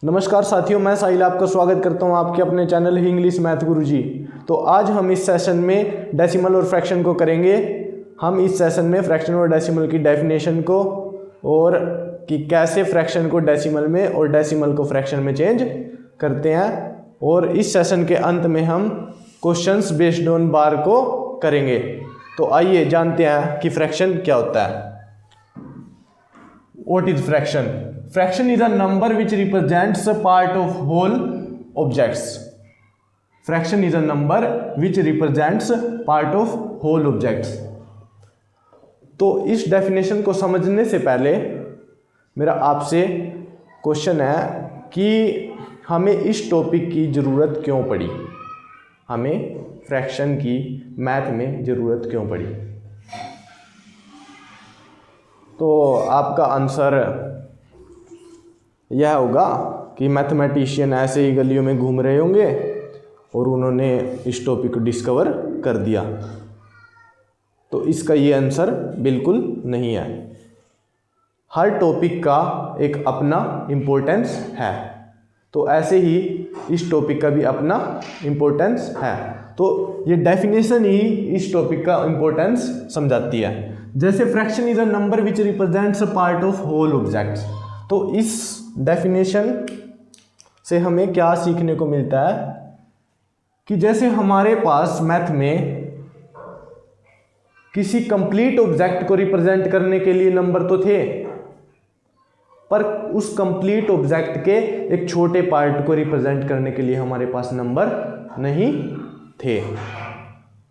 नमस्कार साथियों, मैं साहिल आपका स्वागत करता हूं आपके अपने चैनल इंग्लिश मैथ गुरुजी। तो आज हम इस सेशन में डेसिमल और फ्रैक्शन को करेंगे। हम इस सेशन में फ्रैक्शन और डेसिमल की डेफिनेशन को और कि कैसे फ्रैक्शन को डेसिमल में और डेसिमल को फ्रैक्शन में चेंज करते हैं, और इस सेशन के अंत में हम क्वेश्चंस बेस्ड ऑन बार को करेंगे। तो आइए जानते हैं कि फ्रैक्शन क्या होता है। What is fraction? Fraction is a number which represents a part of whole objects. Fraction is a number which represents part of whole objects. तो इस डेफिनेशन को समझने से पहले मेरा आपसे क्वेश्चन है कि हमें इस टॉपिक की ज़रूरत क्यों पड़ी, हमें फ्रैक्शन की मैथ में ज़रूरत क्यों पड़ी। तो आपका आंसर यह होगा कि मैथमेटिशियन ऐसे ही गलियों में घूम रहे होंगे और उन्होंने इस टॉपिक को डिस्कवर कर दिया। तो इसका ये आंसर बिल्कुल नहीं है। हर टॉपिक का एक अपना इम्पोर्टेंस है, तो ऐसे ही इस टॉपिक का भी अपना इम्पोर्टेंस है। तो ये डेफिनेशन ही इस टॉपिक का इम्पोर्टेंस समझाती है। जैसे fraction is a number which represents a part of whole objects, तो इस डेफिनेशन से हमें क्या सीखने को मिलता है कि जैसे हमारे पास मैथ में किसी कंप्लीट ऑब्जेक्ट को रिप्रेजेंट करने के लिए नंबर तो थे, पर उस कंप्लीट ऑब्जेक्ट के एक छोटे पार्ट को रिप्रेजेंट करने के लिए हमारे पास नंबर नहीं थे।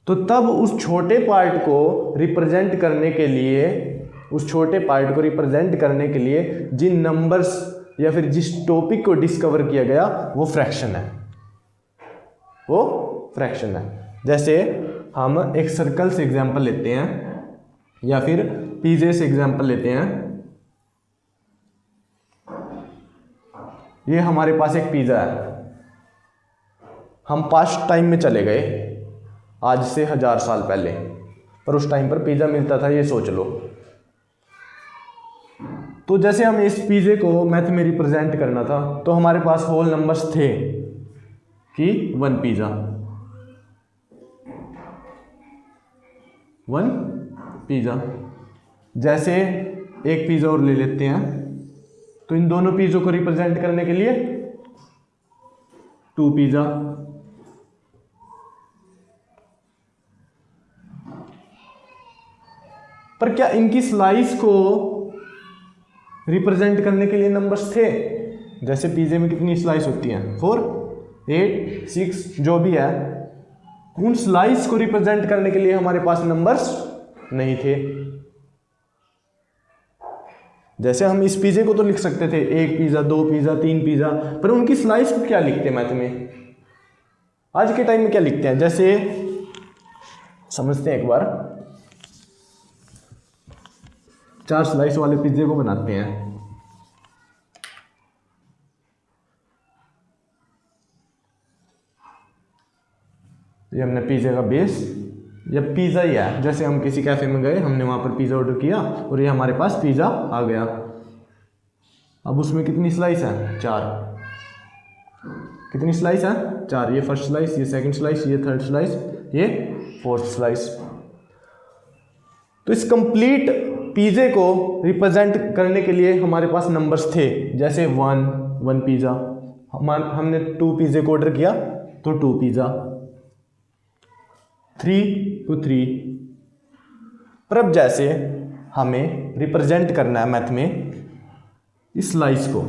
तो तब उस छोटे पार्ट को रिप्रेजेंट करने के लिए जिन नंबर्स या फिर जिस टॉपिक को डिस्कवर किया गया वो फ्रैक्शन है। जैसे हम एक सर्कल से एग्जांपल लेते हैं या फिर पिज़्ज़े से एग्जांपल लेते हैं। ये हमारे पास एक पिज़्ज़ा है। हम पास्ट टाइम में चले गए, आज से 1000 साल पहले, पर उस टाइम पर पिज़्ज़ा मिलता था, ये सोच लो। तो जैसे हमें इस पिज़्ज़े को मैथ में रिप्रेजेंट करना था, तो हमारे पास होल नंबर्स थे कि 1 पिज़्ज़ा। जैसे एक पिज़्ज़ा और ले लेते हैं, तो इन दोनों पिज़्ज़ों को रिप्रेजेंट करने के लिए 2 पिज़्ज़ा। पर क्या इनकी स्लाइस को रिप्रेजेंट करने के लिए नंबर्स थे? जैसे पिज़्ज़े में कितनी स्लाइस होती हैं, 4, 8, 6 जो भी है, उन स्लाइस को रिप्रेजेंट करने के लिए हमारे पास नंबर्स नहीं थे। जैसे हम इस पिज़्ज़े को तो लिख सकते थे 1 पिज़्ज़ा, 2 पिज़्ज़ा, 3 पिज़्ज़ा, पर उनकी स्लाइस को क्या लिखते हैं मैथ में, आज के टाइम में क्या लिखते हैं। जैसे समझते हैं एक बार, 4 स्लाइस वाले पिज़्ज़े को बनाते हैं। ये हमने पिज़्ज़े का बेस या पिज़्ज़ा ही है। जैसे हम किसी कैफे में गए, हमने वहां पर पिज़्ज़ा ऑर्डर किया और ये हमारे पास पिज़्ज़ा आ गया। अब उसमें कितनी स्लाइस है, 4। कितनी स्लाइस है, 4। ये फर्स्ट स्लाइस, ये सेकंड स्लाइस, ये थर्ड स्लाइस, ये फोर्थ स्लाइस। तो इस कंप्लीट पिज़्ज़े को रिप्रेजेंट करने के लिए हमारे पास नंबर्स थे। जैसे 1 पिज़्ज़ा, हमने 2 पिज़्ज़े को ऑर्डर किया तो 2 पिज़्ज़ा, 3 तो 3। पर अब जैसे हमें रिप्रेजेंट करना है मैथ में इस स्लाइस को,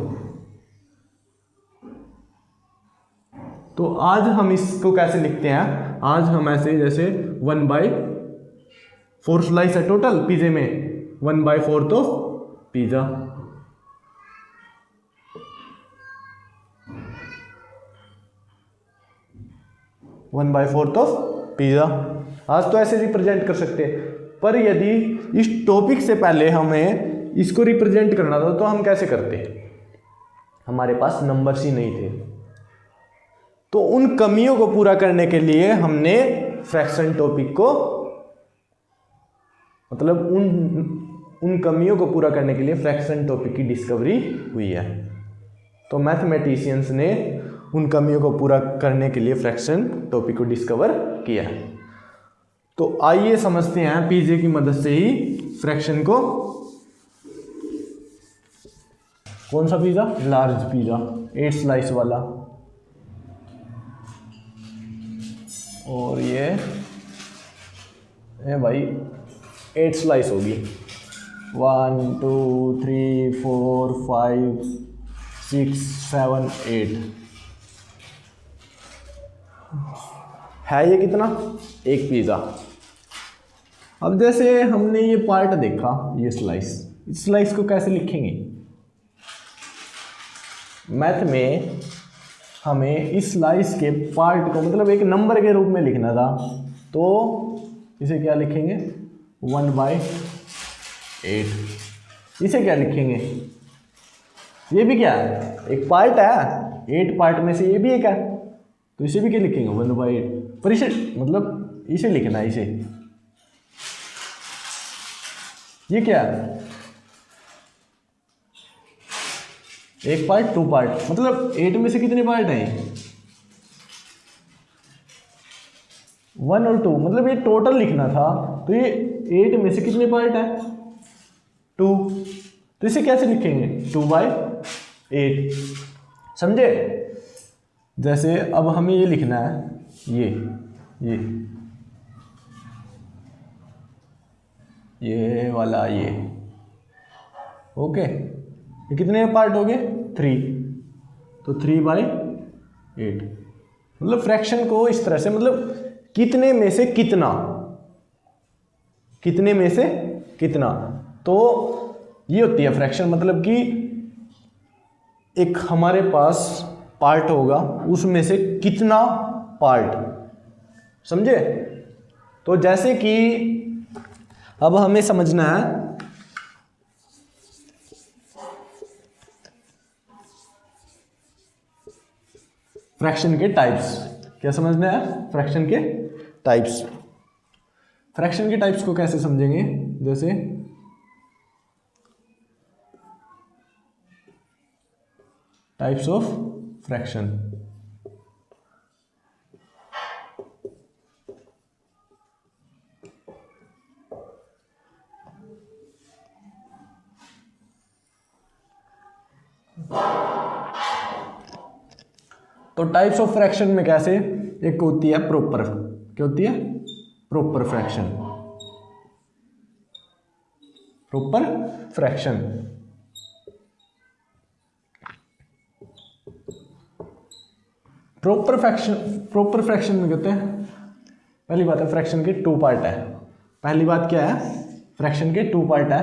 तो आज हम इसको कैसे लिखते हैं, आज हम ऐसे, जैसे 1/4 स्लाइस है टोटल पिज़्ज़े में, 1/4 तो पिज़्ज़ा। आज तो ऐसे रिप्रेजेंट कर सकते हैं, पर यदि इस टॉपिक से पहले हमें इसको रिप्रेजेंट करना था तो हम कैसे करते, हमारे पास नंबर्स ही नहीं थे। तो उन कमियों को पूरा करने के लिए हमने फ्रैक्शन टॉपिक को, मतलब उन कमियों को पूरा करने के लिए फ्रैक्शन टॉपिक की डिस्कवरी हुई है। तो मैथमेटिशियंस ने उन कमियों को पूरा करने के लिए फ्रैक्शन टॉपिक को डिस्कवर किया। तो आइए समझते हैं पिज़्ज़ा की मदद से ही फ्रैक्शन को। कौन सा पिज़्ज़ा? लार्ज पिज़्ज़ा, 8 स्लाइस वाला। और ये भाई 8 स्लाइस होगी, 1 2 3 4 5 6 7 8 है। ये कितना? एक पिज़्ज़ा। अब जैसे हमने ये पार्ट देखा, ये स्लाइस, इस स्लाइस को कैसे लिखेंगे? मैथ में हमें इस स्लाइस के पार्ट को मतलब एक नंबर के रूप में लिखना था, तो इसे क्या लिखेंगे? 1/8। इसे क्या लिखेंगे? ये भी क्या है? एक पार्ट है, 8 पार्ट में से ये भी एक है, तो इसे भी क्या लिखेंगे? 1/8। पर इसे मतलब इसे लिखना है, इसे। ये क्या है? एक पार्ट, 2 पार्ट, मतलब 8 में से कितने पार्ट हैं? 1 और 2, मतलब ये टोटल लिखना था, तो ये 8 में से कितने पार्ट हैं? 2। तो इसे कैसे लिखेंगे? 2/8। समझे? जैसे अब हमें ये लिखना है, ये वाला, ये ओके। ये कितने पार्ट हो गए? 3। तो 3/8। मतलब फ्रैक्शन को इस तरह से, मतलब कितने में से कितना, कितने में से कितना, तो ये होती है फ्रैक्शन। मतलब कि एक हमारे पास पार्ट होगा, उसमें से कितना पार्ट, समझे? तो जैसे कि अब हमें समझना है फ्रैक्शन के टाइप्स। क्या समझना है? फ्रैक्शन के टाइप्स। फ्रैक्शन के टाइप्स को कैसे समझेंगे? जैसे टाइप्स ऑफ फ्रैक्शन। तो टाइप्स ऑफ फ्रैक्शन में कैसे? एक होती है प्रॉपर। क्या होती है? Proper fraction. Proper fraction. Proper fraction में कहते हैं, पहली बात है फ्रैक्शन के 2 पार्ट है। पहली बात क्या है? फ्रैक्शन के 2 पार्ट है।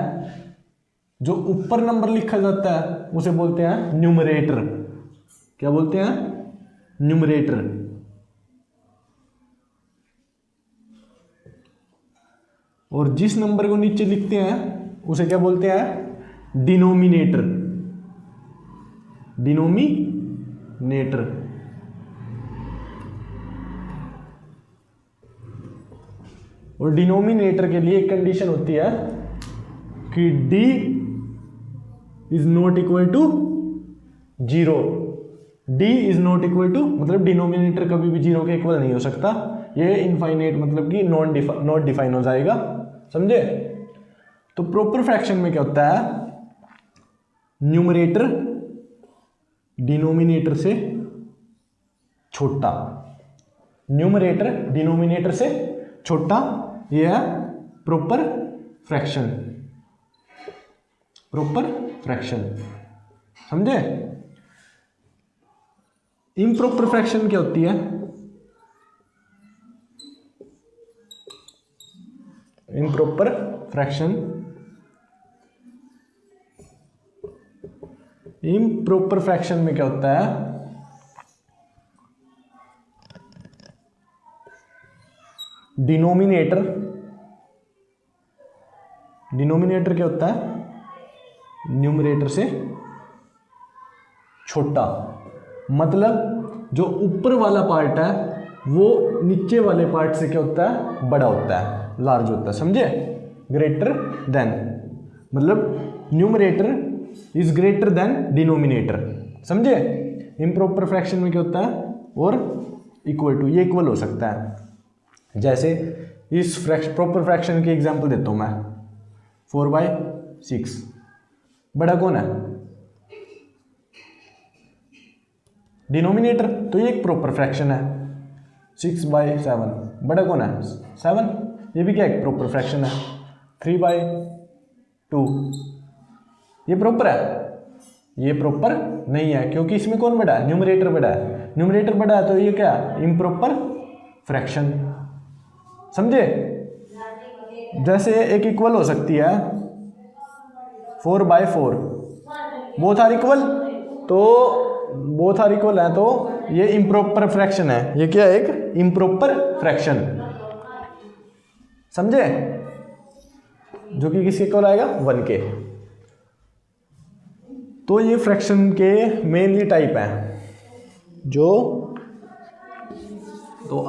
जो ऊपर नंबर लिखा जाता है उसे बोलते हैं न्यूमरेटर। क्या बोलते हैं? न्यूमरेटर। और जिस नंबर को नीचे लिखते हैं उसे क्या बोलते हैं? डिनोमिनेटर। डिनोमिनेटर। और डिनोमिनेटर के लिए एक कंडीशन होती है कि d is not equal to 0। d is not equal to, मतलब डिनोमिनेटर कभी भी 0 के इक्वल नहीं हो सकता। ये इनफाइनाइट मतलब कि नॉट डिफाइन हो जाएगा। समझे? तो प्रॉपर फ्रैक्शन में क्या होता है? न्यूमरेटर डिनोमिनेटर से छोटा। न्यूमरेटर डिनोमिनेटर से छोटा, यह है प्रॉपर फ्रैक्शन। Proper fraction. समझे? इम्प्रॉपर फ्रैक्शन क्या होती है? इम्प्रॉपर फ्रैक्शन, इम्प्रॉपर फ्रैक्शन में क्या होता है? डिनोमिनेटर, डिनोमिनेटर क्या होता है? न्यूमरेटर से छोटा। मतलब जो ऊपर वाला पार्ट है वो नीचे वाले पार्ट से क्या होता है? बड़ा होता है, लार्ज होता है। समझे? ग्रेटर देन, मतलब numerator is greater than denominator. समझे? इम्प्रॉपर फ्रैक्शन में क्या होता है, और इक्वल टू, ये इक्वल हो सकता है। जैसे इस प्रॉपर फ्रैक्शन की एग्जांपल देता हूँ मैं, 4/6 बड़ा कौन है, डिनोमिनेटर, तो ये एक प्रॉपर फ्रैक्शन है। 6/7 बड़ा कौन है, 7, ये भी क्या एक प्रॉपर फ्रैक्शन है। 3/2 ये प्रॉपर है, ये प्रॉपर नहीं है, क्योंकि इसमें कौन बड़ा है, न्यूमरेटर बड़ा है। न्यूमरेटर बड़ा है तो ये क्या, इम्प्रॉपर फ्रैक्शन। समझे? जैसे एक इक्वल हो सकती है 4/4, बोथ आर इक्वल, तो बोथ आर इक्वल है तो ये इम्प्रॉपर फ्रैक्शन है। ये क्या है, एक इम्प्रॉपर फ्रैक्शन। समझे? जो कि किसके इक्वल आएगा, 1 के। तो ये फ्रैक्शन के मेनली टाइप हैं जो, तो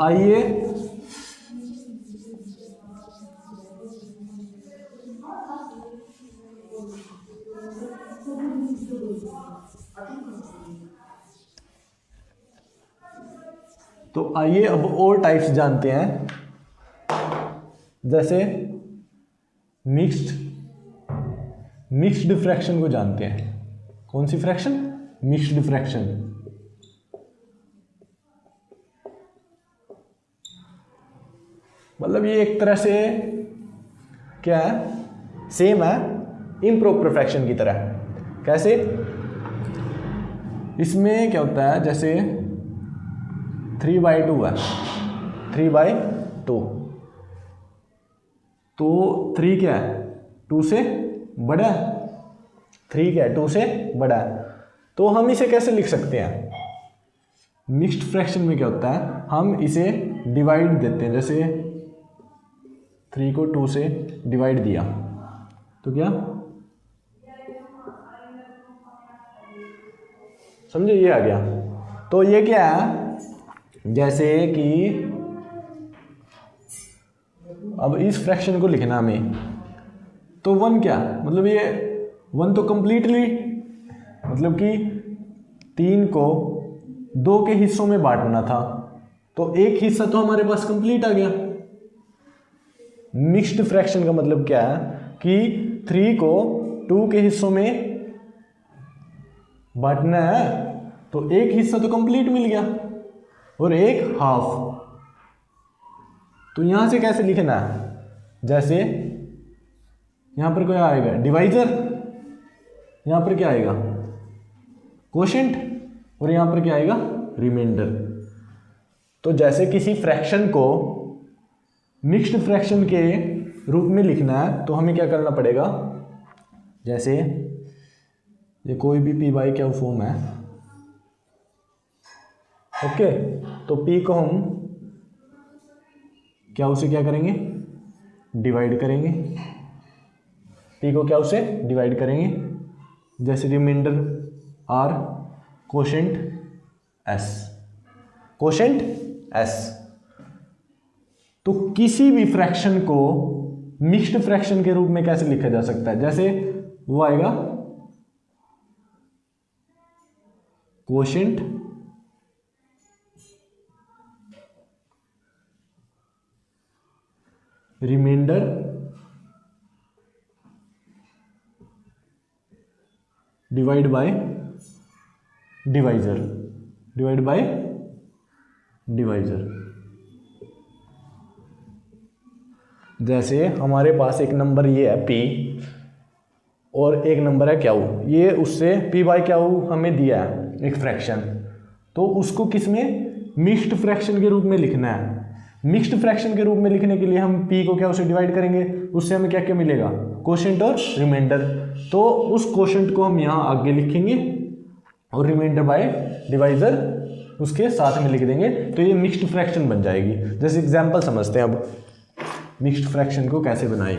आइए अब और टाइप्स जानते हैं। जैसे मिक्स्ड फ्रैक्शन को जानते हैं। कौन सी फ्रैक्शन, मिक्स्ड फ्रैक्शन। मतलब ये एक तरह से क्या है, सेम है इम्प्रॉपर फ्रैक्शन की तरह। कैसे? इसमें क्या होता है, जैसे 3/2 है, 3/2, तो 3 क्या है, 2 से बड़ा है। 3 क्या है, 2 से बड़ा है। तो हम इसे कैसे लिख सकते हैं, मिक्स्ड फ्रैक्शन में क्या होता है, हम इसे डिवाइड देते हैं। जैसे 3 को 2 से डिवाइड दिया तो क्या, समझे, ये आ गया। तो ये क्या है, जैसे कि अब इस फ्रैक्शन को लिखना हमें, तो 1 क्या, मतलब ये 1 तो कंप्लीटली, मतलब कि 3 को 2 के हिस्सों में बांटना था, तो एक हिस्सा तो हमारे पास कंप्लीट आ गया। मिक्स्ड फ्रैक्शन का मतलब क्या है कि 3 को 2 के हिस्सों में बांटना है, तो एक हिस्सा तो कंप्लीट मिल गया और एक हाफ। तो यहां से कैसे लिखना है, जैसे यहां पर क्या आएगा, डिवाइजर, यहां पर क्या आएगा, कोशेंट, और यहां पर क्या आएगा, रिमाइंडर। तो जैसे किसी फ्रैक्शन को मिक्स्ड फ्रैक्शन के रूप में लिखना है तो हमें क्या करना पड़ेगा, जैसे ये कोई भी p बाई क्यू फॉर्म है, ओके, तो p को हम क्या से क्या करेंगे, डिवाइड करेंगे। p को क्या से डिवाइड करेंगे, जैसे रिमाइंडर r कोशेंट s। तो किसी भी फ्रैक्शन को मिक्स्ड फ्रैक्शन के रूप में कैसे लिखा जा सकता है, जैसे वो आएगा quotient remainder divide by divisor, जैसे हमारे पास एक नंबर ये है p और एक नंबर है क्यू, ये उससे p बाई क्यू हमें दिया है एक फ्रैक्शन, तो उसको किसमें, मिक्स्ड फ्रैक्शन के रूप में लिखना है। मिक्स्ड फ्रैक्शन के रूप में लिखने के लिए हम p को क्या उसे डिवाइड करेंगे, उससे हमें क्या क्या मिलेगा, कोशेंट और रिमाइंडर। तो उस कोशेंट को हम यहाँ आगे लिखेंगे और रिमाइंडर बाय डिवाइजर उसके साथ में लिख देंगे, तो ये मिक्स्ड फ्रैक्शन बन जाएगी। जैसे एग्जांपल समझते हैं अब मिक्स्ड फ्रैक्शन को कैसे बनाएं।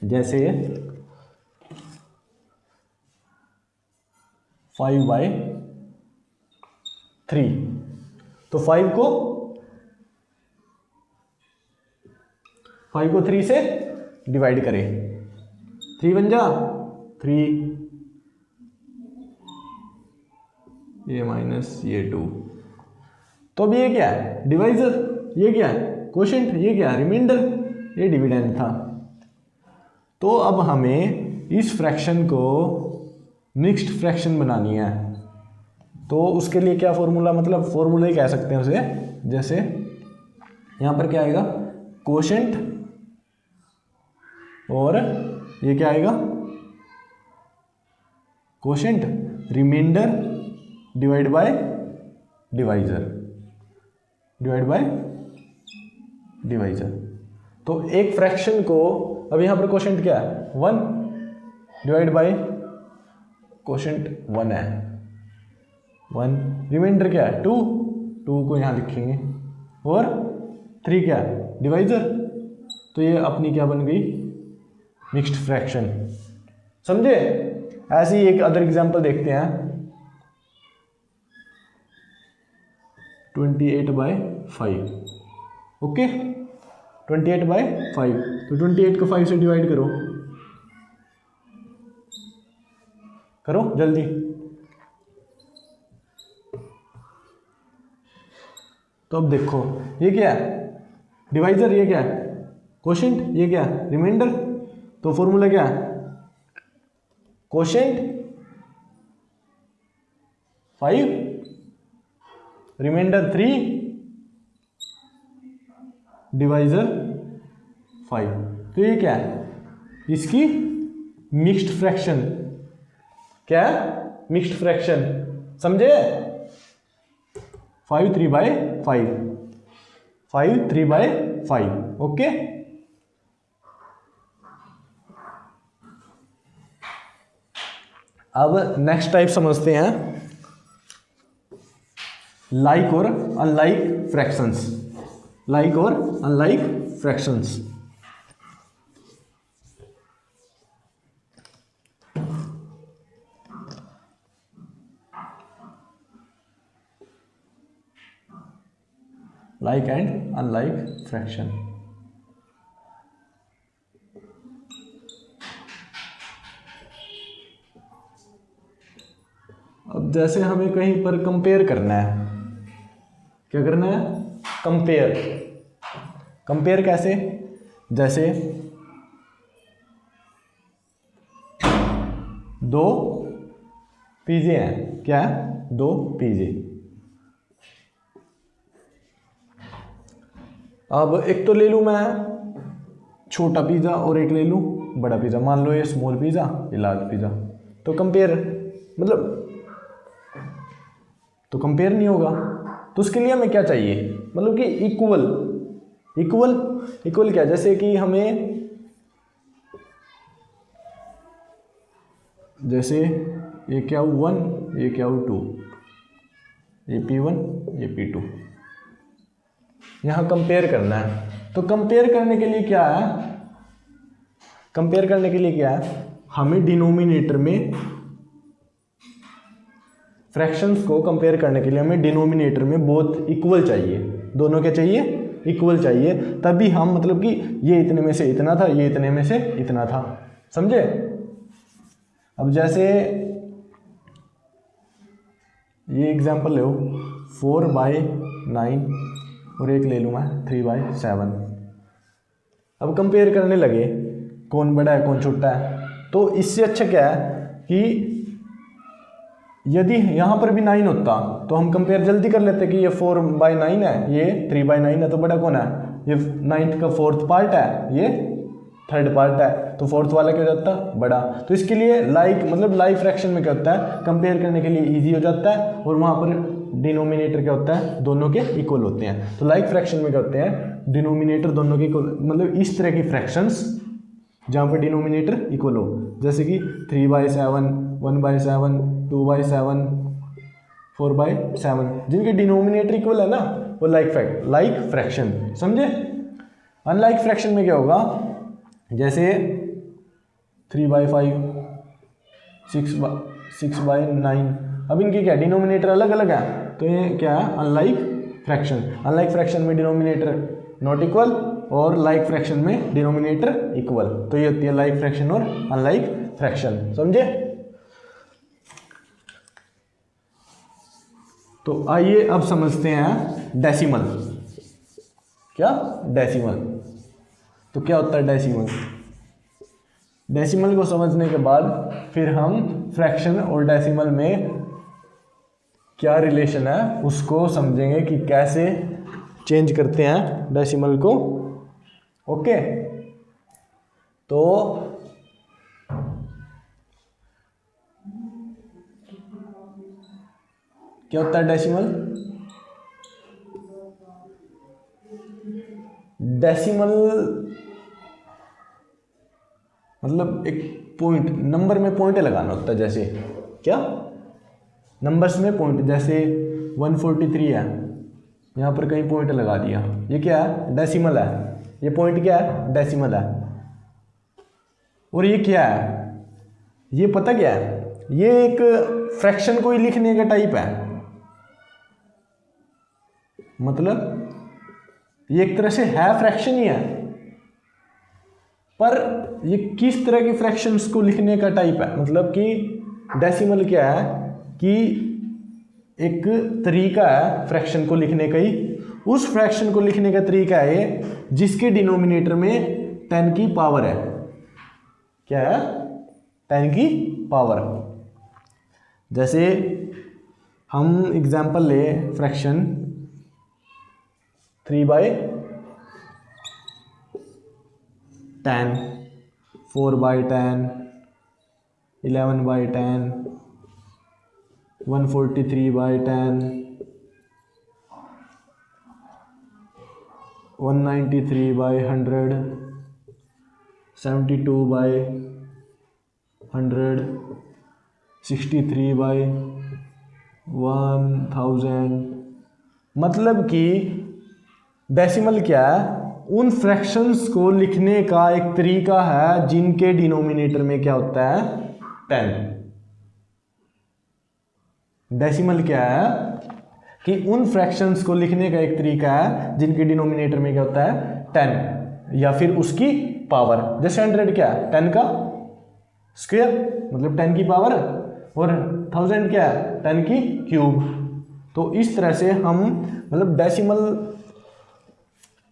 जैसे 5/3, तो 5 को 3 से डिवाइड करें, 3 बन जा 3, ये माइनस ये 2। तो अब ये क्या है, डिवाइजर, ये क्या है, कोशेंट, ये क्या है, रिमाइंडर, ये डिविडेंड था। तो अब हमें इस फ्रैक्शन को मिक्स्ड फ्रैक्शन बनानी है। तो उसके लिए क्या फॉर्मूला, मतलब फॉर्मूला ही कह सकते हैं उसे, जैसे यहाँ पर क्या आएगा, कोशेंट, और ये क्या आएगा, quotient remainder divide by divisor, divide by divisor. तो एक फ्रैक्शन को, अब यहाँ पर कोशेंट क्या है, 1 डिवाइड बाय कोशेंट 1 है, 1, रिमाइंडर क्या है 2 को यहाँ लिखेंगे, और 3 क्या है, डिवाइजर। तो ये अपनी क्या बन गई, मिक्स्ड फ्रैक्शन। समझे। ऐसे ही एक अदर एग्जांपल देखते हैं, 28/5। ओके, 28/5। तो 28 को 5 से डिवाइड करो, करो जल्दी। तो अब देखो ये क्या है, डिवाइजर, ये क्या है, कोशेंट, ये क्या है, रिमाइंडर। तो फॉर्मूला क्या है, कोशेंट 5, रिमाइंडर 3, डिवाइजर 5। तो ये क्या है, इसकी मिक्स्ड फ्रैक्शन। क्या है, मिक्स्ड फ्रैक्शन। समझे। 5 3/5, 5 3/5। ओके। अब नेक्स्ट टाइप समझते हैं, लाइक और अनलाइक फ्रैक्शंस। लाइक और unlike fractions. Like and unlike fraction. अब जैसे हमें कहीं पर कंपेयर करना है, क्या करना है, कंपेयर। कंपेयर कैसे, जैसे 2 पिज़्ज़े हैं, क्या है, 2 पिज़्ज़े। अब एक तो ले लूँ मैं छोटा पिज़्ज़ा और एक ले लूँ बड़ा पिज़्ज़ा। मान लो ये स्मॉल पिज़्ज़ा, ये लार्ज पिज़्ज़ा। तो कंपेयर, मतलब तो कंपेयर नहीं होगा। तो उसके लिए हमें क्या चाहिए, मतलब कि इक्वल। इक्वल, इक्वल क्या, जैसे कि हमें, जैसे ये क्या हो 1, ये क्या हो 2, ये P1, ये P2। यहाँ कंपेयर करना है। तो कंपेयर करने के लिए क्या है, कंपेयर करने के लिए क्या है, हमें डिनोमिनेटर में, फ्रैक्शंस को कंपेयर करने के लिए हमें डिनोमिनेटर में बोथ इक्वल चाहिए। दोनों क्या चाहिए, इक्वल चाहिए। तभी हम, मतलब कि ये इतने में से इतना था, ये इतने में से इतना था। समझे। अब जैसे ये एग्जांपल लो, 4/9 और एक ले लूँ मैं 3/7। अब कंपेयर करने लगे कौन बड़ा है कौन छोटा है। तो इससे अच्छा क्या है कि यदि यहाँ पर भी 9 होता तो हम कंपेयर जल्दी कर लेते कि ये 4/9 है, ये 3/9 है, तो बड़ा कौन है, ये 9th का 4th पार्ट है, ये 3rd पार्ट है, तो 4th वाला क्या हो जाता है, बड़ा। तो इसके लिए लाइक, मतलब लाइक फ्रैक्शन में क्या होता है, कंपेयर करने के लिए इजी हो जाता है, और वहाँ पर डिनोमिनेटर क्या होता है, दोनों के इक्वल होते हैं। तो लाइक फ्रैक्शन में क्या होते हैं, डिनोमिनेटर दोनों के इक्वल, मतलब इस तरह की फ्रैक्शंस जहाँ पर डिनोमिनेटर इक्वल हो, जैसे कि 3/7, 1/7, 2/7, 4/7, जिनके डिनोमिनेटर इक्वल है ना, वो लाइक फ्रैक्शन। समझे। अनलाइक फ्रैक्शन में क्या होगा, जैसे 3/5, 6/9। अब इनके क्या डिनोमिनेटर अलग अलग है, तो ये क्या है, अनलाइक फ्रैक्शन। अनलाइक फ्रैक्शन में डिनोमिनेटर नॉट इक्वल, और लाइक फ्रैक्शन में डिनोमिनेटर इक्वल। तो ये होती है लाइक फ्रैक्शन और अनलाइक फ्रैक्शन। समझे। तो आइए अब समझते हैं डेसिमल। क्या? डेसिमल। तो क्या होता है डेसिमल? डेसिमल को समझने के बाद फिर हम फ्रैक्शन और डेसिमल में क्या रिलेशन है उसको समझेंगे कि कैसे चेंज करते हैं डेसिमल को। ओके, तो क्या होता है डेसिमल? डेसिमल मतलब एक पॉइंट, नंबर में पॉइंट लगाना होता है। जैसे क्या? नंबर्स में पॉइंट, जैसे 143 है, यहाँ पर कहीं पॉइंट लगा दिया, ये क्या है? डेसिमल है। ये पॉइंट क्या है? डेसिमल है। और ये क्या है? ये पता क्या है? ये एक फ्रैक्शन को ही लिखने का टाइप है। मतलब ये एक तरह से है फ्रैक्शन ही है, पर ये किस तरह की फ्रैक्शंस को लिखने का टाइप है। मतलब कि डेसिमल क्या है कि एक तरीका है फ्रैक्शन को लिखने का ही। उस फ्रैक्शन को लिखने का तरीका है ये जिसके डिनोमिनेटर में 10 की पावर है। क्या है? 10 की पावर। जैसे हम एग्जाम्पल ले फ्रैक्शन 3/10, 4/10, 11/10, 143/10, 193/100, 72/100, 63/1000। मतलब कि डेसिमल क्या है? उन फ्रैक्शंस को लिखने का एक तरीका है जिनके डिनोमिनेटर में क्या होता है? 10। डेसिमल क्या है कि उन फ्रैक्शंस को लिखने का एक तरीका है जिनके डिनोमिनेटर में क्या होता है? 10 या फिर उसकी पावर। जैसे 100 क्या है? 10 का स्क्वायर, मतलब 10 की पावर, और 1000 क्या है? 10 की क्यूब। तो इस तरह से हम मतलब डेसिमल,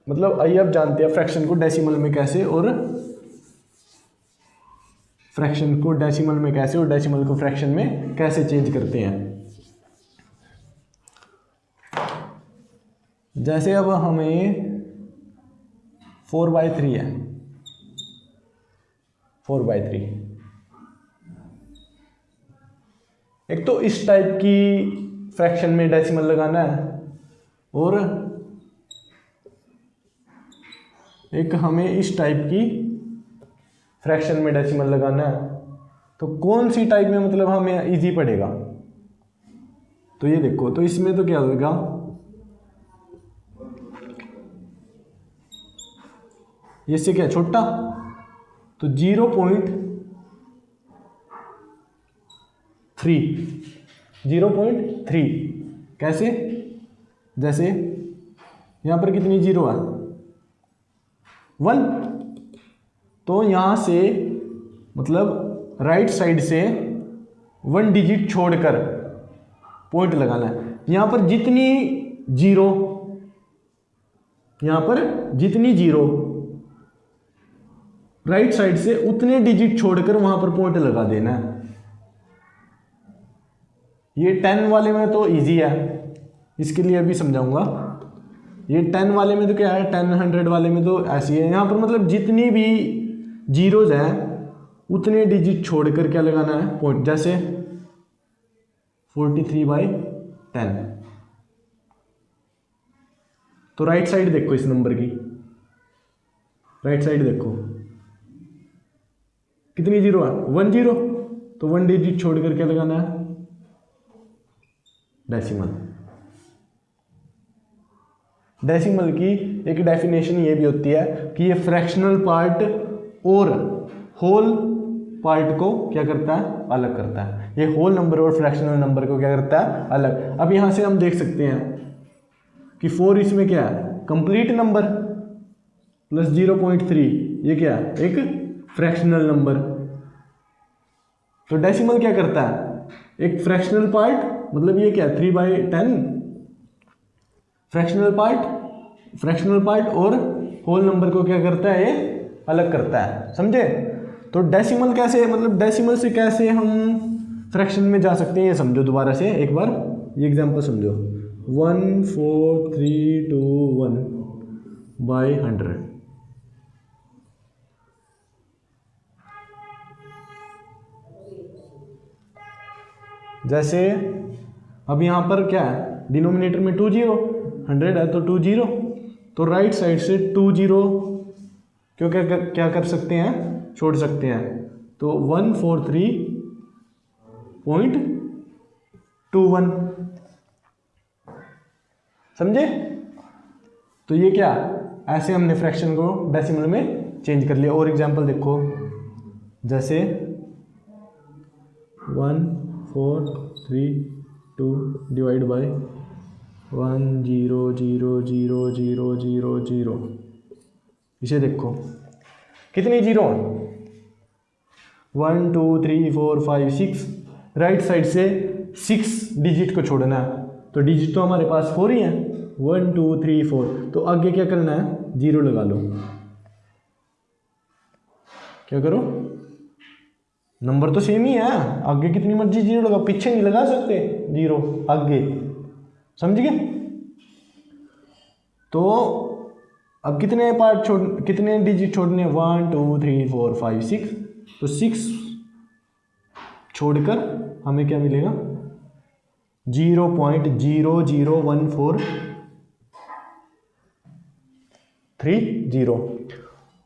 मतलब आइए अब जानते हैं फ्रैक्शन को डेसिमल में कैसे, और फ्रैक्शन को डेसिमल में कैसे और डेसिमल को फ्रैक्शन में कैसे चेंज करते हैं। जैसे अब हमें 4/3 है, 4/3। एक तो इस टाइप की फ्रैक्शन में डेसिमल लगाना है, और एक हमें इस टाइप की फ्रैक्शन में डेसिमल लगाना है। तो कौन सी टाइप में मतलब हमें इजी पड़ेगा? तो ये देखो, तो इसमें तो क्या होगा, ये से क्या छोटा, तो 0.3 कैसे? जैसे यहां पर कितनी जीरो है? 1। तो यहां से मतलब राइट साइड से 1 डिजिट छोड़कर पॉइंट लगाना है। यहां पर जितनी जीरो राइट साइड से उतने डिजिट छोड़कर वहां पर पॉइंट लगा देना है। ये 10 वाले में तो इजी है, इसके लिए अभी समझाऊंगा। ये 10 वाले में तो क्या है, 10, 100 वाले में तो ऐसी है। यहाँ पर मतलब जितनी भी जीरोज हैं उतने डिजिट छोड़कर क्या लगाना है? पॉइंट। जैसे 43/10। तो राइट साइड देखो इस नंबर की, राइट साइड देखो कितनी जीरो है? 1 जीरो। तो 1 डिजिट छोड़कर क्या लगाना है? डेसिमल। डेसिमल की एक डेफिनेशन ये भी होती है कि ये फ्रैक्शनल पार्ट और होल पार्ट को क्या करता है? अलग करता है। ये होल नंबर और फ्रैक्शनल नंबर को क्या करता है? अलग। अब यहां से हम देख सकते हैं कि 4 इसमें क्या है? कंप्लीट नंबर, प्लस 0.3 ये क्या है? एक फ्रैक्शनल नंबर। तो डेसिमल क्या करता है? एक फ्रैक्शनल पार्ट मतलब ये क्या है 3/10 फ्रैक्शनल पार्ट और होल नंबर को क्या करता है, ये अलग करता है, समझे। तो डेसिमल कैसे, मतलब डेसिमल से कैसे हम फ्रैक्शन में जा सकते हैं ये समझो दोबारा से एक बार, ये एग्जांपल समझो 14321 बाई 100। जैसे अब यहाँ पर क्या है, डिनोमिनेटर में 2 0, 100 है तो 2 0, तो राइट साइड से 2 0 क्यों क्या कर सकते हैं, छोड़ सकते हैं, तो 143.21 समझे। तो ये क्या, ऐसे हमने फ्रैक्शन को डेसिमल में चेंज कर लिया। और एग्जांपल देखो, जैसे 1432 डिवाइड बाय 1000000, इसे देखो कितनी जीरो, 1 2 3 4 5 6, राइट साइड से 6 डिजिट को छोड़ना है, तो डिजिट तो हमारे पास 4 ही है, 1 2 3 4, तो आगे क्या करना है, 0 लगा लो। क्या करो, नंबर तो सेम ही है, आगे कितनी मर्जी 0 लगा, पीछे नहीं लगा सकते 0, आगे, समझ गए। तो अब कितने पार्ट कितने डिजिट छोड़ने, 1 2 3 4 5 6, तो 6 छोड़कर हमें क्या मिलेगा, 0.00143,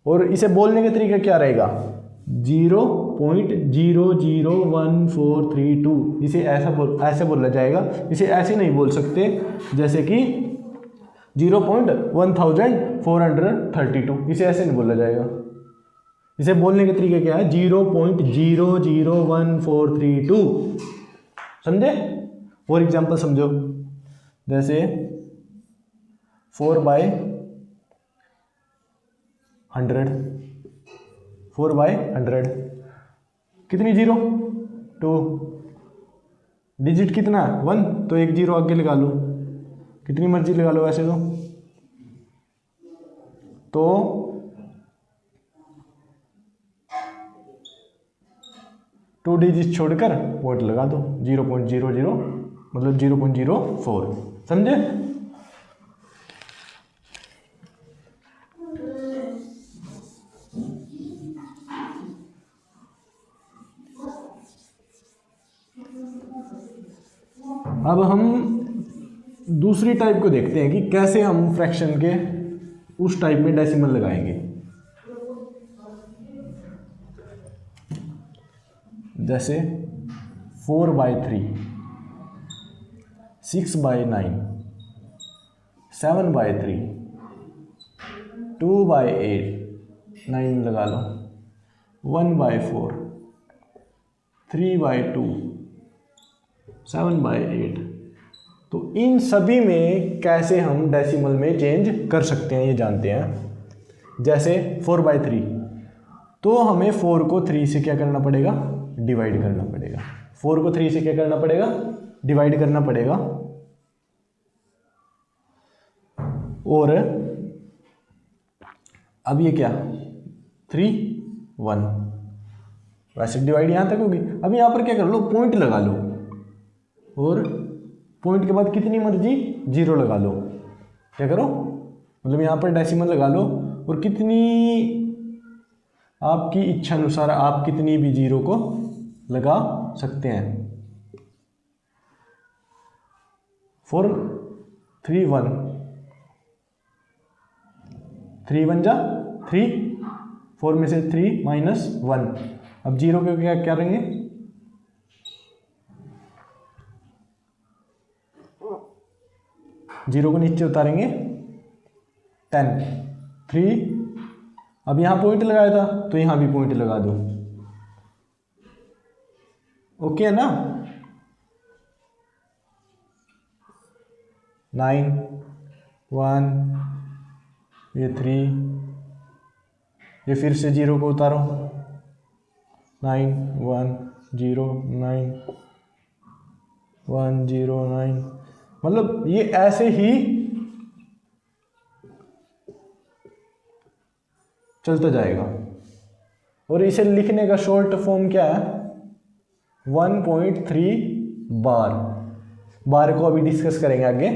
और इसे बोलने का तरीका क्या रहेगा, 0.001432, इसे ऐसे बोला जाएगा, इसे ऐसे नहीं बोल सकते जैसे कि 0.1432, इसे ऐसे नहीं बोला जाएगा। इसे बोलने का तरीका क्या है, 0.001432, समझे। और एग्जांपल समझो, जैसे 4/100 कितनी 0, 2, डिजिट कितना 1, तो एक 0 आगे लगा लो, कितनी मर्जी लगा लो वैसे तो 2 डिजिट छोड़कर पॉइंट लगा दो, 0.00 मतलब 0.04, समझे। अब हम दूसरी टाइप को देखते हैं कि कैसे हम फ्रैक्शन के उस टाइप में डेसिमल लगाएंगे। जैसे 4/3, 6/9, 7/3, 2/8, 9 लगा लो, 1/4, 3/2, 7/8, तो इन सभी में कैसे हम डेसिमल में चेंज कर सकते हैं ये जानते हैं। जैसे 4/3, तो हमें 4 को 3 से क्या करना पड़ेगा, डिवाइड करना पड़ेगा। 4 को 3 से क्या करना पड़ेगा, डिवाइड करना पड़ेगा। और अब ये क्या 3 1, वैसे डिवाइड यहां तक होगी। अब यहां पर क्या कर लो, पॉइंट लगा लो, और पॉइंट के बाद कितनी मर्जी 0 लगा लो। क्या करो, मतलब यहाँ पर डेसिमल लगा लो, और कितनी आपकी इच्छा अनुसार आप कितनी भी 0 को लगा सकते हैं। 4 3 1, 3 1 जा 3, 4 में से 3 -1, अब 0 के क्या करेंगे, जीरो को नीचे उतारेंगे 10, 3, अब यहां पॉइंट लगाया था तो यहां भी पॉइंट लगा दो, ओके है ना। 9 1, ये 3, ये फिर से 0 को उतारो, 9 1 0 9, 109, मतलब ये ऐसे ही चलता जाएगा। और इसे लिखने का शॉर्ट फॉर्म क्या है, 1.3 बार। बार को अभी डिस्कस करेंगे आगे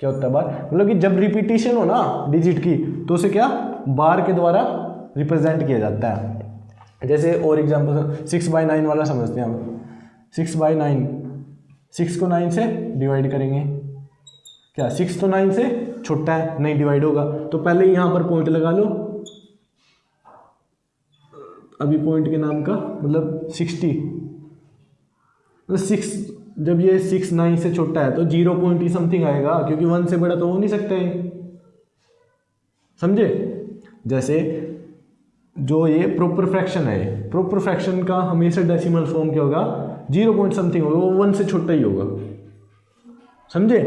क्या होता है बार, मतलब कि जब रिपीटिशन हो ना डिजिट की तो उसे क्या बार के द्वारा रिप्रेजेंट किया जाता है। जैसे और एग्जांपल 6/9 वाला समझते हैं हम। 6/9, 6 को 9 से डिवाइड करेंगे, क्या 6 तो 9 से छोटा है, नहीं डिवाइड होगा, तो पहले यहाँ पर पॉइंट लगा लो। अभी पॉइंट के नाम का मतलब 60, तो 6, जब ये 6 9 से छोटा है तो 0 पॉइंट ही समथिंग आएगा, क्योंकि 1 से बड़ा तो हो नहीं सकता है, समझे। जैसे जो ये प्रॉपर फ्रैक्शन है, प्रॉपर फ्रैक्शन का हमेशा डेसिमल फॉर्म क्या होगा, 0 पॉइंट समथिंग होगा, वो 1 से छोटा ही होगा, समझे।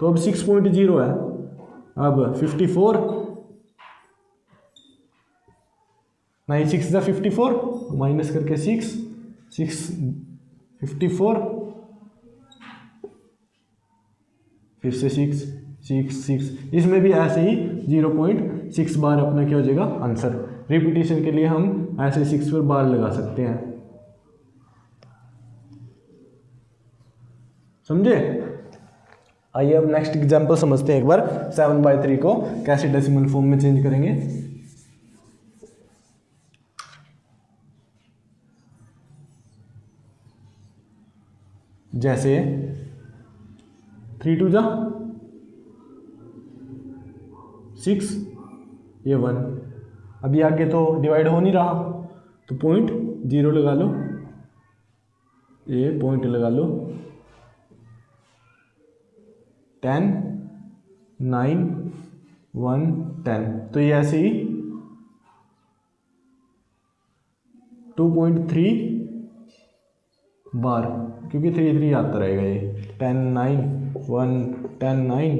तो अब 6.0 है, अब 54, 9 6 × 54 माइनस करके 6 54, फिर से 6 6 6, इसमें भी ऐसे ही 0.6 बार अपना क्या हो जाएगा आंसर। रिपीटिशन के लिए हम ऐसे 6 पर बार लगा सकते हैं, समझे। आइए अब नेक्स्ट एग्जांपल समझते हैं एक बार। 7/3 को कैसे डेसिमल फॉर्म में चेंज करेंगे। जैसे 3 2 जा 6, ये 1, अभी आगे तो डिवाइड हो नहीं रहा, तो 0.0 लगा लो, ये पॉइंट लगा लो, 10 9 1 10, तो ये ऐसे ही 2.3 बार, क्योंकि 3 3 आता रहेगा, ये 10 9 1 10 9,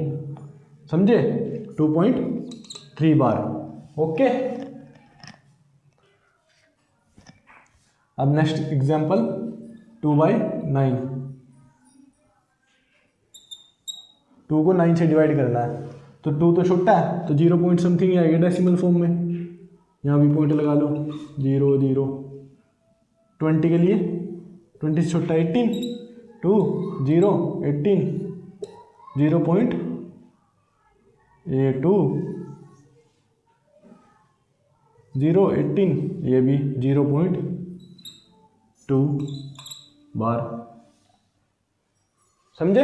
समझे, 2.3 बार। ओके, अब नेक्स्ट एग्जांपल 2/9, 2 को 9 से डिवाइड करना है, तो 2 तो छोटा है, तो 0 पॉइंट समथिंग आएगा डेसिमल फॉर्म में, यहाँ भी पॉइंट लगा लो, 0 0। 20 के लिए 20 से छोटा 18, 2 0 18, 0.2, ये 0 18, ये भी 0.2 बार, समझे।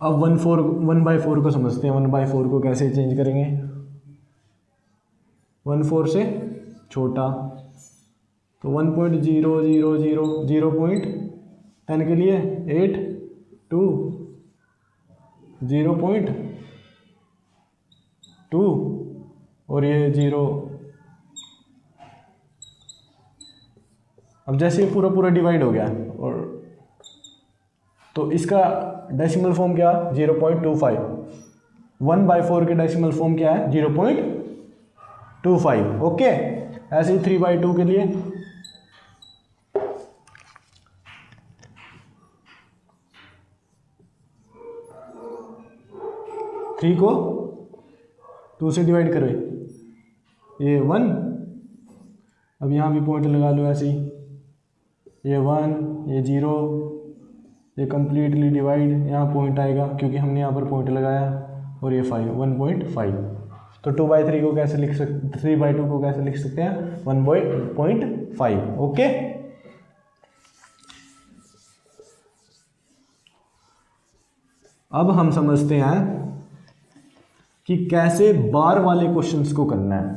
अब 1/4 को समझते हैं। 1/4 को कैसे चेंज करेंगे, 1/4 से छोटा, तो 1.000, 0.10 के लिए 8 2 0.2, और ये 0। अब जैसे ये पूरा डिवाइड हो गया, और तो इसका डेसिमल फॉर्म क्या, 0.25। 1/4 के डेसिमल फॉर्म क्या है, 0.25। ओके, ऐसे ही 3/2 के लिए 3 को 2 से डिवाइड करो, ये 1, अब यहाँ भी पॉइंट लगा लो ऐसे ही, ये 1 ये 0, ये कम्प्लीटली डिवाइड, यहाँ पॉइंट आएगा क्योंकि हमने यहाँ पर पॉइंट लगाया, और ये 5 1.5। तो 2/3 को कैसे लिख सकते, 3/2 को कैसे लिख सकते हैं, 1.5। ओके, अब हम समझते हैं कि कैसे बार वाले क्वेश्चंस को करना है,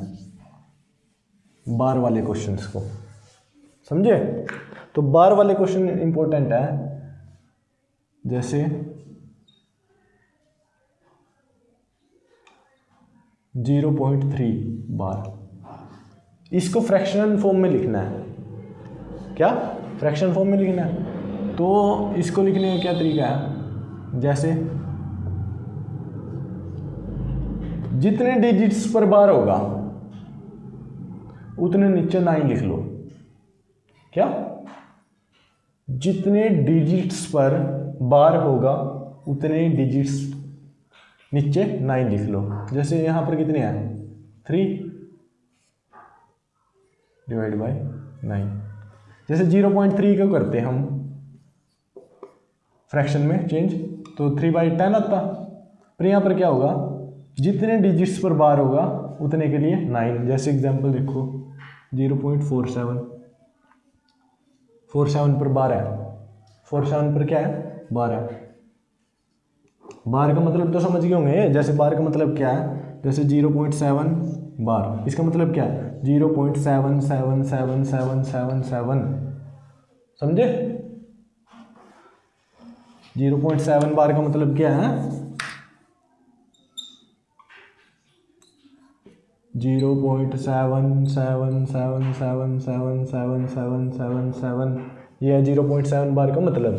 बार वाले क्वेश्चंस को, समझे। तो बार वाले क्वेश्चन इंपॉर्टेंट है, जैसे 0.3 बार, इसको फ्रैक्शनल फॉर्म में लिखना है, क्या फ्रैक्शनल फॉर्म में लिखना है। तो इसको लिखने का क्या तरीका है, जैसे जितने डिजिट्स पर बार होगा उतने नीचे 9 लिख लो, क्या, जितने डिजिट्स पर बार होगा उतने डिजिट्स नीचे 9 लिख लो। जैसे यहाँ पर कितने हैं 3 डिवाइड बाय 9। जैसे 0.3 को करते हम फ्रैक्शन में चेंज तो 3/10 आता, पर यहाँ पर क्या होगा, जितने डिजिट्स पर बार होगा उतने के लिए 9। जैसे एग्जांपल देखो 0.47 47 पर बार है, 47 पर क्या है बार है। बार का मतलब तो समझ गए होंगे। जैसे बार का मतलब क्या है, जैसे 0.7 बार, इसका मतलब क्या है 0.7777777 समझे। 0.7 बार का मतलब क्या है 0.777777777, ये है 0.7 बार का मतलब।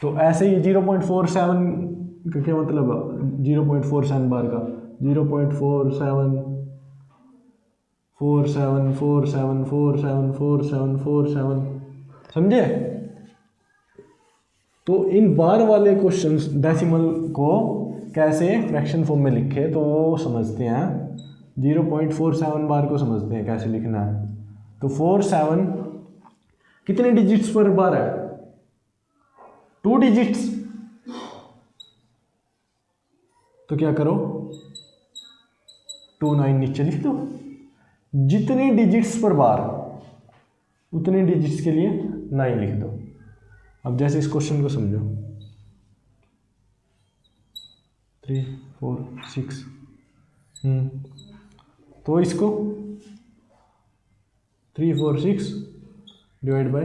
तो ऐसे ही 0.47 का क्या मतलब है, 0.47 बार का 0.474747474747 समझे। तो इन बार वाले क्वेश्चंस डेसिमल को कैसे फ्रैक्शन फॉर्म में लिखे तो वो समझते हैं। 0.47 बार को समझते हैं कैसे लिखना है। तो 47 कितने डिजिट्स पर बार है 2 डिजिट्स, तो क्या करो 2 9 नीचे लिख दो। जितने डिजिट्स पर बार उतने डिजिट्स के लिए 9 लिख दो। अब जैसे इस क्वेश्चन को समझो 3 4 6 तो इसको 3 4 6 डिवाइड बाय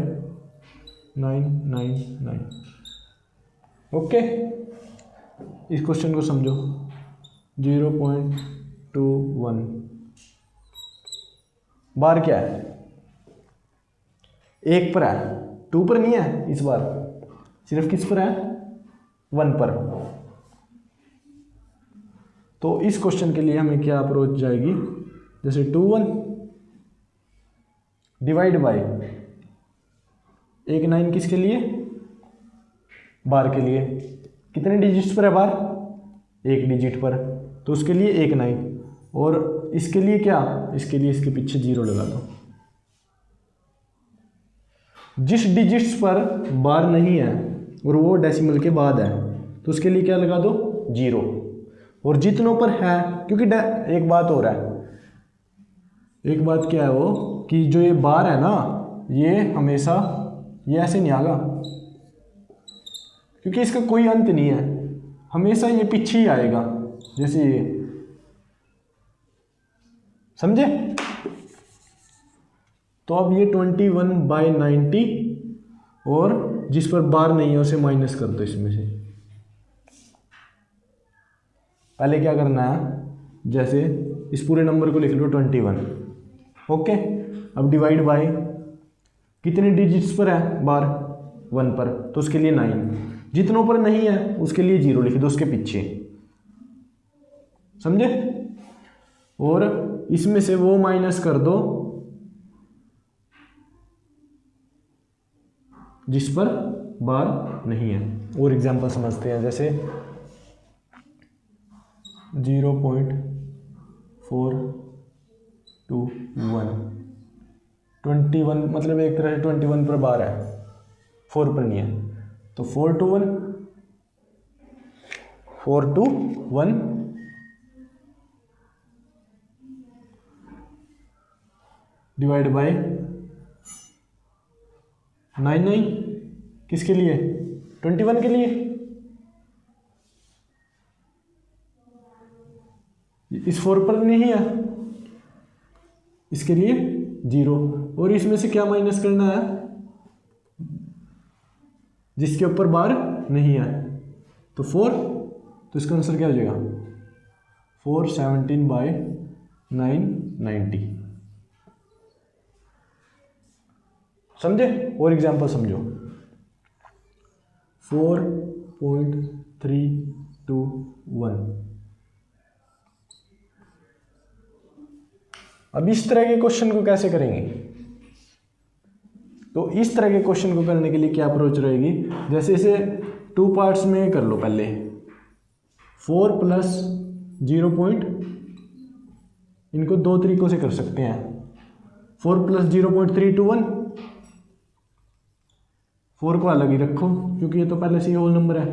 9 9 9। ओके, इस क्वेश्चन को समझो 0.21 बार क्या है, 1 पर है 2 पर नहीं है, इस बार सिर्फ किस पर है 1 पर। तो इस क्वेश्चन के लिए हमें क्या अप्रोच जाएगी, जैसे 21 डिवाइड बाय 1 9 किसके लिए बार के लिए, कितने डिजिट्स पर है बार 1 डिजिट पर, तो उसके लिए 1 9 और इसके लिए क्या, इसके लिए इसके पीछे 0 लगा दो। जिस डिजिट्स पर बार नहीं है और वो डेसिमल के बाद है तो उसके लिए क्या लगा दो 0, और जितनों पर है, क्योंकि एक बात हो रहा है, एक बात क्या है वो कि जो ये बार है ना ये हमेशा ये ऐसे नहीं आएगा, क्योंकि इसका कोई अंत नहीं है, हमेशा ये पीछे ही आएगा जैसे ये, समझे। तो अब ये 21/90 और जिस पर बार नहीं है उसे माइनस कर दो इसमें से। पहले क्या करना है, जैसे इस पूरे नंबर को लिख लो 21। ओके, अब डिवाइड बाय कितने डिजिट्स पर है बार 1 पर, तो उसके लिए 9, जितनों पर नहीं है उसके लिए 0 लिख दो उसके पीछे, समझे। और इसमें से वो माइनस कर दो जिस पर बार नहीं है। और एग्जांपल समझते हैं, जैसे 0.421 मतलब एक तरह से 21 पर बार है 4 पर नहीं है, तो 4 to 1 डिवाइड बाय 9 9 किसके लिए 21 के लिए, इस 4 पर नहीं है इसके लिए 0, और इसमें से क्या माइनस करना है जिसके ऊपर बार नहीं है, तो 4, तो इसका आंसर क्या हो जाएगा 417/990, समझे। और एग्जांपल समझो 4.321। अब इस तरह के क्वेश्चन को कैसे करेंगे, तो इस तरह के क्वेश्चन को करने के लिए क्या अप्रोच रहेगी, जैसे इसे 2 पार्ट्स में कर लो पहले। 4 प्लस 0 पॉइंट, इनको 2 तरीकों से कर सकते हैं। 4 प्लस 0.321, 4 को अलग ही रखो क्योंकि ये तो पहले से ही होल नंबर है।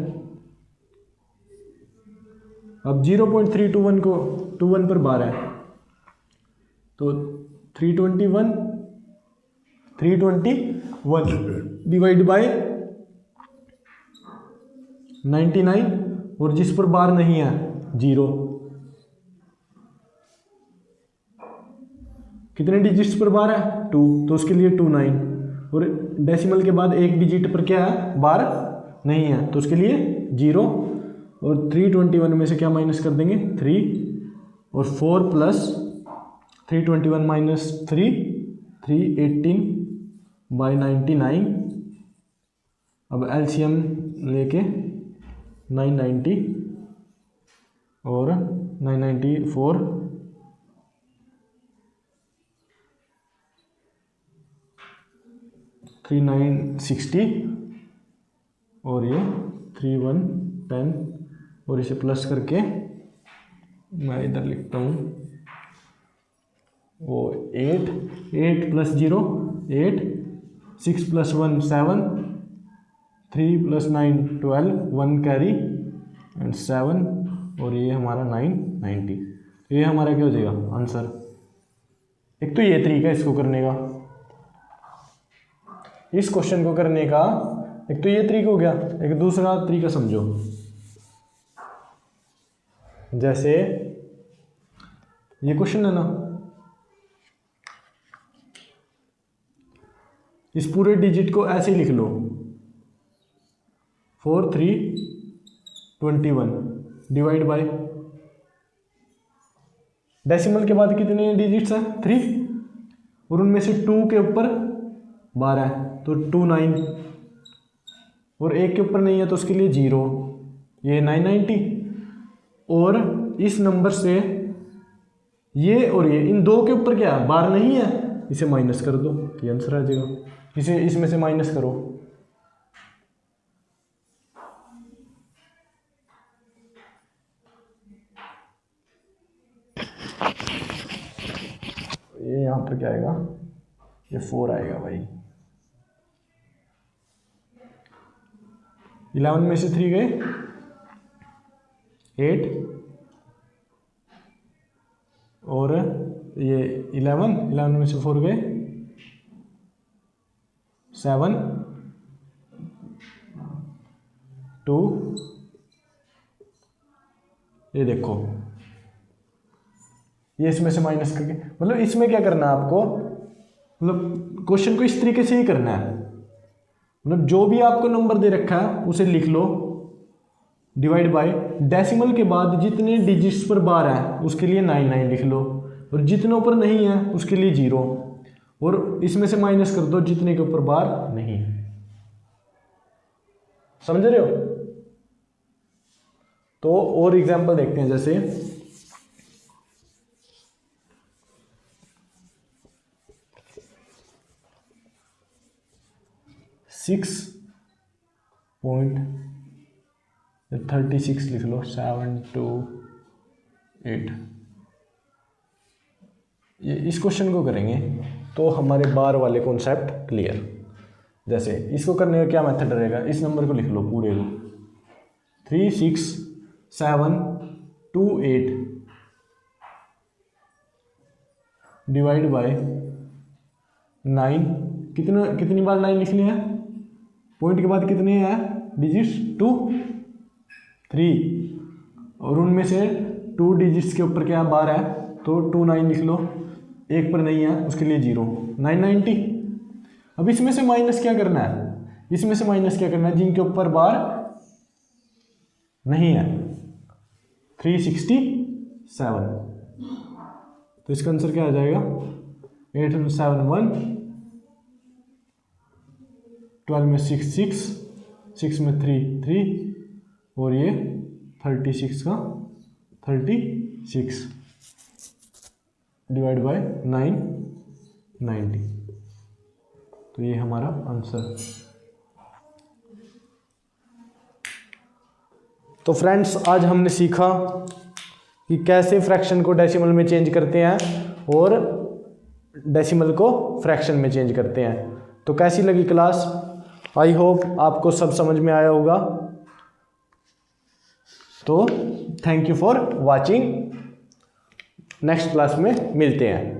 अब 0.321 को 21 पर बार है तो 321 डिवाइड बाय 99, और जिस पर बार नहीं है 0। कितने डिजिट्स पर बार है 2, तो उसके लिए 29, और डेसिमल के बाद एक डिजिट पर क्या है बार नहीं है तो उसके लिए 0, और 321 में से क्या माइनस कर देंगे 3, और 4 प्लस 321 माइनस 3 318 बाई 99। अब एलसीएम लेके 990 और 994 3960 और ये 3110, और इसे प्लस करके मैं इधर लिखता हूँ वो 8 plus 0 8, 6 plus 1 7, 3 plus 9 12, 1 carry and 7, और ये हमारा 990। ये हमारा क्या हो जाएगा आंसर। एक तो ये तरीका है इसको करने का, इस क्वेश्चन को करने का एक तो ये तरीका हो गया। एक दूसरा तरीका समझो, जैसे ये क्वेश्चन है ना, इस पूरे डिजिट को ऐसे ही लिख लो 4321 डिवाइड बाय, डेसिमल के बाद कितने डिजिट्स हैं 3, और उनमें से 2 के ऊपर 12 है तो 29, और एक के ऊपर नहीं है तो उसके लिए 0, ये 990, और इस नंबर से ये और ये इन 2 के ऊपर क्या बार नहीं है, इसे माइनस कर दो, ये आंसर आ जाएगा। इसे इसमें से माइनस करो, ये यहाँ पर क्या आएगा, ये 4 आएगा भाई। 11 में से 3 गए 8, और ये 11 में से 4 गए 7 2, ये देखो ये इसमें से माइनस करके, मतलब इसमें क्या करना है आपको, मतलब क्वेश्चन को इस तरीके से ही करना है। मतलब जो भी आपको नंबर दे रखा है उसे लिख लो, डिवाइड बाय डेसिमल के बाद जितने डिजिट्स पर बार है उसके लिए 99 लिख लो, और जितनों पर नहीं है उसके लिए 0, और इसमें से माइनस कर दो जितने के ऊपर बार नहीं है। समझ रहे हो। तो और एग्जांपल देखते हैं, जैसे 6.36 लिख लो, 7 2 8। ये इस क्वेश्चन को करेंगे तो हमारे बार वाले कॉन्सेप्ट क्लियर। जैसे इसको करने का क्या मेथड रहेगा, इस नंबर को लिख लो पूरे को 3 6 7 2 8 डिवाइड बाय 9। कितनी बार 9 लिख लिया है, पॉइंट के बाद कितने हैं डिजिट्स 2 3, और उनमें से 2 डिजिट्स के ऊपर क्या बार है तो 29 लिख लो, एक पर नहीं है उसके लिए 0, 990। अब इसमें से माइनस क्या करना है, इसमें से माइनस क्या करना है जिनके ऊपर बार नहीं है, 367। तो इसका आंसर क्या आ जाएगा 871, 12 में 6 6, 6 में 3 3, और ये 36 का 36 डिवाइड बाय 990। तो तो ये हमारा आंसर। तो फ्रेंड्स आज हमने सीखा कि कैसे फ्रैक्शन को डेसिमल में चेंज करते हैं और डेसिमल को फ्रैक्शन में चेंज करते हैं। तो कैसी लगी क्लास? आई होप आपको सब समझ में आया होगा। तो thank you for watching. Next class में मिलते हैं।